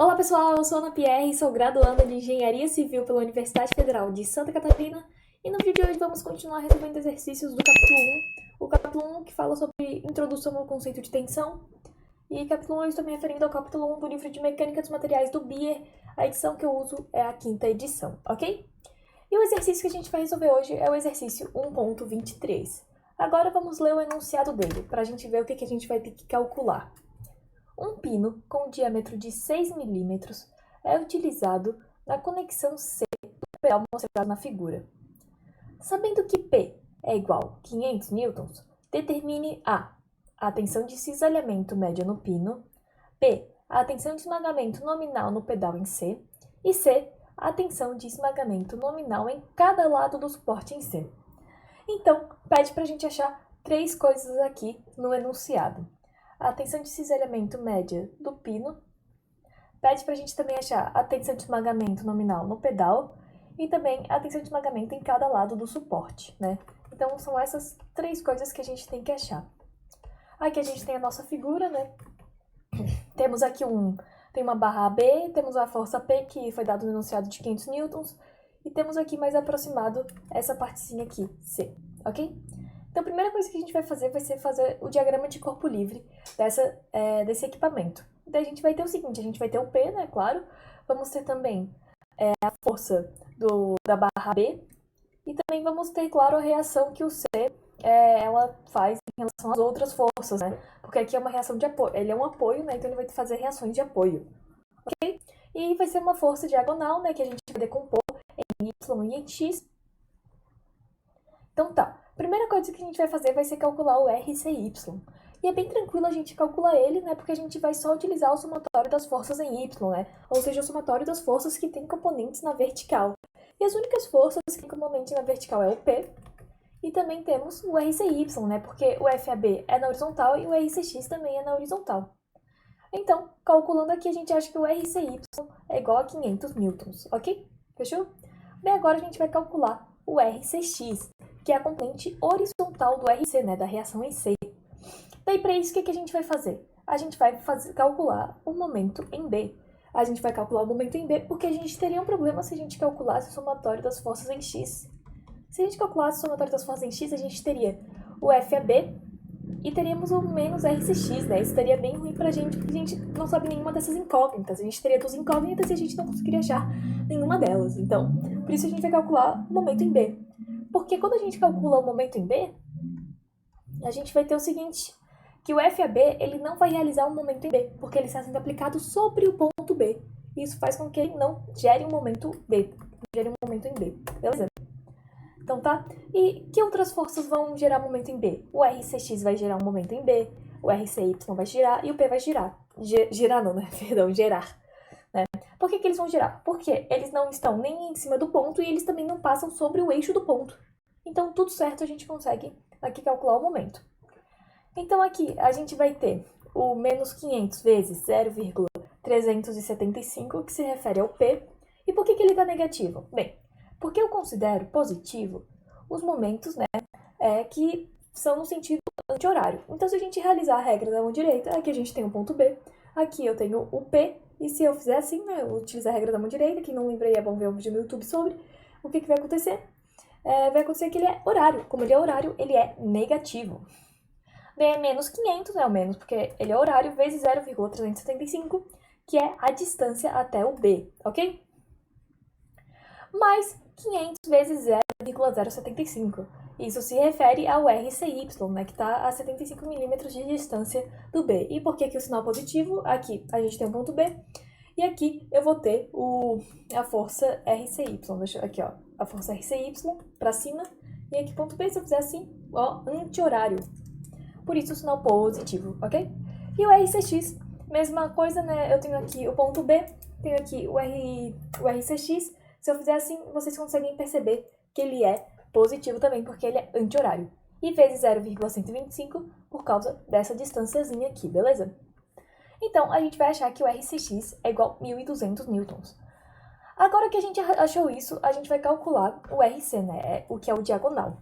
Olá pessoal, eu sou Ana Pierre, sou graduanda de Engenharia Civil pela Universidade Federal de Santa Catarina e no vídeo de hoje vamos continuar resolvendo exercícios do capítulo 1, o capítulo 1 que fala sobre introdução ao conceito de tensão e capítulo 1 eu estou me referindo ao capítulo 1 do livro de Mecânica dos Materiais do BIER, a edição que eu uso é a 5ª edição, ok? E o exercício que a gente vai resolver hoje é o exercício 1.23. Agora vamos ler o enunciado dele, para a gente ver o que a gente vai ter que calcular. Um pino com diâmetro de 6 mm é utilizado na conexão C do pedal mostrado na figura. Sabendo que P é igual a 500 newtons, determine a tensão de cisalhamento média no pino, B, a tensão de esmagamento nominal no pedal em C, e C, a tensão de esmagamento nominal em cada lado do suporte em C. Então, pede para a gente achar 3 coisas aqui no enunciado. A tensão de cisalhamento média do pino, pede para a gente também achar a tensão de esmagamento nominal no pedal e também a tensão de esmagamento em cada lado do suporte, né? Então, são essas 3 coisas que a gente tem que achar. Aqui a gente tem a nossa figura, né? Temos aqui tem uma barra AB, temos a força P, que foi dado no enunciado de 500 newtons, e temos aqui mais aproximado essa partezinha aqui, C, ok? Então, a primeira coisa que a gente vai ser fazer o diagrama de corpo livre desse equipamento. Daí a gente vai ter o seguinte, a gente vai ter o P, né, claro, vamos ter também a força da barra B, e também vamos ter, claro, a reação que o C ela faz em relação às outras forças, né, porque aqui é uma reação de apoio, ele é um apoio, né, então ele vai fazer reações de apoio, ok? E vai ser uma força diagonal, né, que a gente vai decompor em Y e em X. Então tá, a primeira coisa que a gente vai fazer vai ser calcular o RCY. E é bem tranquilo a gente calcular ele, né, porque a gente vai só utilizar o somatório das forças em Y, né, ou seja, o somatório das forças que tem componentes na vertical. E as únicas forças que têm componente na vertical é o P, e também temos o RCY, né, porque o FAB é na horizontal e o RCX também é na horizontal. Então, calculando aqui, a gente acha que o RCY é igual a 500 newtons, ok? Fechou? Bem, agora a gente vai calcular o RCX, que é a componente horizontal do RC, né, da reação em C. Daí, para isso, o que a gente vai fazer? A gente vai calcular o momento em B. A gente vai calcular o momento em B porque a gente teria um problema se a gente calculasse o somatório das forças em X. Se a gente calculasse o somatório das forças em X, a gente teria o FAB e teríamos o menos RCX, né? Isso seria bem ruim pra gente, porque a gente não sabe nenhuma dessas incógnitas. A gente teria duas incógnitas e a gente não conseguiria achar nenhuma delas. Então, por isso a gente vai calcular o momento em B. Porque quando a gente calcula o momento em B, a gente vai ter o seguinte, que o FAB ele não vai realizar um momento em B, porque ele está sendo aplicado sobre o ponto B. Isso faz com que ele não gere um momento B, gere um momento em B, beleza? Então tá? E que outras forças vão gerar momento em B? O RCX vai gerar um momento em B, o RCY vai girar e o P vai girar. Girar não, né? Perdão, gerar. Né? Por que eles vão girar? Porque eles não estão nem em cima do ponto e eles também não passam sobre o eixo do ponto. Então tudo certo, a gente consegue aqui calcular o momento. Então aqui a gente vai ter o menos 500 vezes 0,375, que se refere ao P. E por que ele está negativo? Bem, porque eu considero positivo os momentos, né, que são no sentido anti-horário. Então, se a gente realizar a regra da mão direita, aqui a gente tem o ponto B, aqui eu tenho o P, e se eu fizer assim, né, eu utilizar a regra da mão direita, quem não lembrei é bom ver um vídeo no YouTube sobre, o que vai acontecer? Vai acontecer que ele é horário. Como ele é horário, ele é negativo. Daí é menos 500, né, o menos, porque ele é horário, vezes 0,375, que é a distância até o B, ok? Mais 500 vezes 0,075. Isso se refere ao RCY, né, que está a 75 milímetros de distância do B. E por que o sinal positivo? Aqui a gente tem um ponto B, e aqui eu vou ter a força RCY. Deixa eu, aqui, ó, a força RCY para cima, e aqui ponto B, se eu fizer assim, ó, anti-horário. Por isso o sinal positivo, ok? E o RCX, mesma coisa, né, eu tenho aqui o ponto B, tenho aqui o RCX. Se eu fizer assim, vocês conseguem perceber que ele é positivo também, porque ele é anti-horário. E vezes 0,125 por causa dessa distânciazinha aqui, beleza? Então, a gente vai achar que o RCX é igual a 1.200 newtons. Agora que a gente achou isso, a gente vai calcular o RC, né? O que é o diagonal.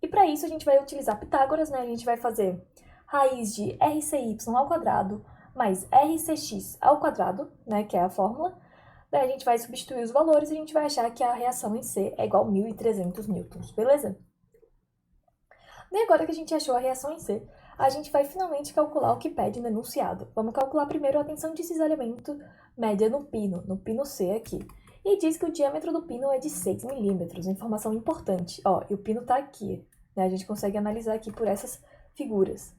E para isso, a gente vai utilizar Pitágoras, né? A gente vai fazer raiz de RCY ao quadrado mais RCx ao quadrado, né, que é a fórmula. Daí a gente vai substituir os valores e a gente vai achar que a reação em C é igual a 1.300 newtons, beleza? E agora que a gente achou a reação em C, a gente vai finalmente calcular o que pede no enunciado. Vamos calcular primeiro a tensão de cisalhamento média no pino C aqui. E diz que o diâmetro do pino é de 6 milímetros, informação importante. Ó, e o pino tá aqui, né? A gente consegue analisar aqui por essas figuras.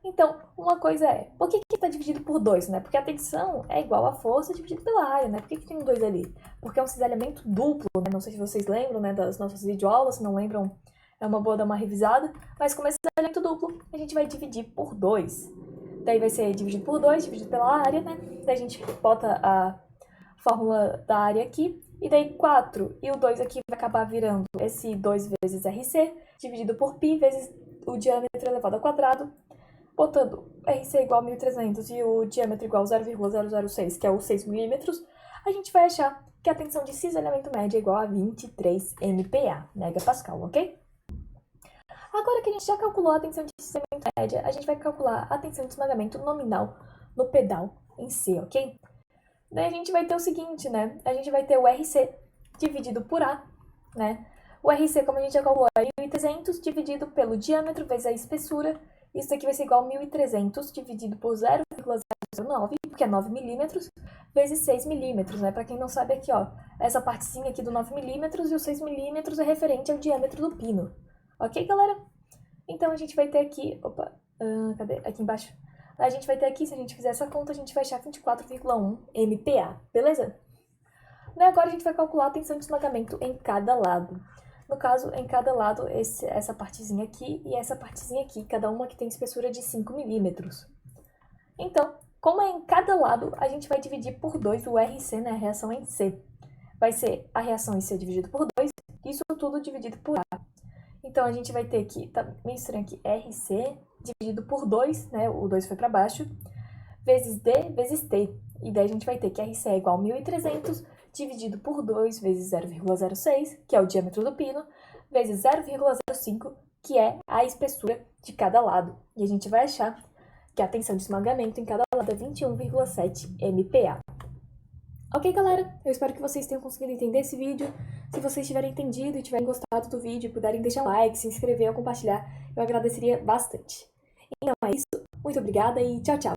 Então, uma coisa é, por que está dividido por 2, né? Porque a tensão é igual à força dividido pela área, né? Por que tem um 2 ali? Porque é um cisalhamento duplo, né? Não sei se vocês lembram, né, das nossas videoaulas, se não lembram, é uma boa dar uma revisada. Mas como é cisalhamento duplo, a gente vai dividir por 2. Daí vai ser dividido por 2, dividido pela área, né? Daí a gente bota a fórmula da área aqui. E daí 4 e o 2 aqui vai acabar virando esse 2 vezes RC, dividido por π vezes o diâmetro elevado ao quadrado. Botando RC igual a 1.300 e o diâmetro igual a 0,006, que é o 6 milímetros, a gente vai achar que a tensão de cisalhamento média é igual a 23 MPa, megapascal, ok? Agora que a gente já calculou a tensão de cisalhamento média, a gente vai calcular a tensão de esmagamento nominal no pedal em C, ok? Daí a gente vai ter o seguinte, né? A gente vai ter o RC dividido por A, né? O RC, como a gente já calculou, é 1.300 dividido pelo diâmetro vezes a espessura. Isso aqui vai ser igual a 1.300 dividido por 0,009, porque é 9 milímetros, vezes 6 milímetros, né? Para quem não sabe aqui, ó, essa partezinha aqui do 9 milímetros e os 6 milímetros é referente ao diâmetro do pino. Ok, galera? Então a gente vai ter aqui, cadê? Aqui embaixo. A gente vai ter aqui, se a gente fizer essa conta, a gente vai achar 24,1 MPa, beleza? Daí agora a gente vai calcular a tensão de esmagamento em cada lado. No caso, em cada lado, essa partezinha aqui e essa partezinha aqui, cada uma que tem espessura de 5 milímetros. Então, como é em cada lado, a gente vai dividir por 2 o RC, né, a reação em C. Vai ser a reação em C dividido por 2, isso tudo dividido por A. Então, a gente vai ter aqui, tá meio estranho aqui, RC dividido por 2, né, o 2 foi para baixo, vezes D vezes T. E daí a gente vai ter que RC é igual a 1.300 dividido por 2 vezes 0,06, que é o diâmetro do pino, vezes 0,05, que é a espessura de cada lado. E a gente vai achar que a tensão de esmagamento em cada lado é 21,7 MPa. Ok, galera? Eu espero que vocês tenham conseguido entender esse vídeo. Se vocês tiverem entendido e tiverem gostado do vídeo, puderem deixar um like, se inscrever ou compartilhar, eu agradeceria bastante. Então é isso. Muito obrigada e tchau, tchau!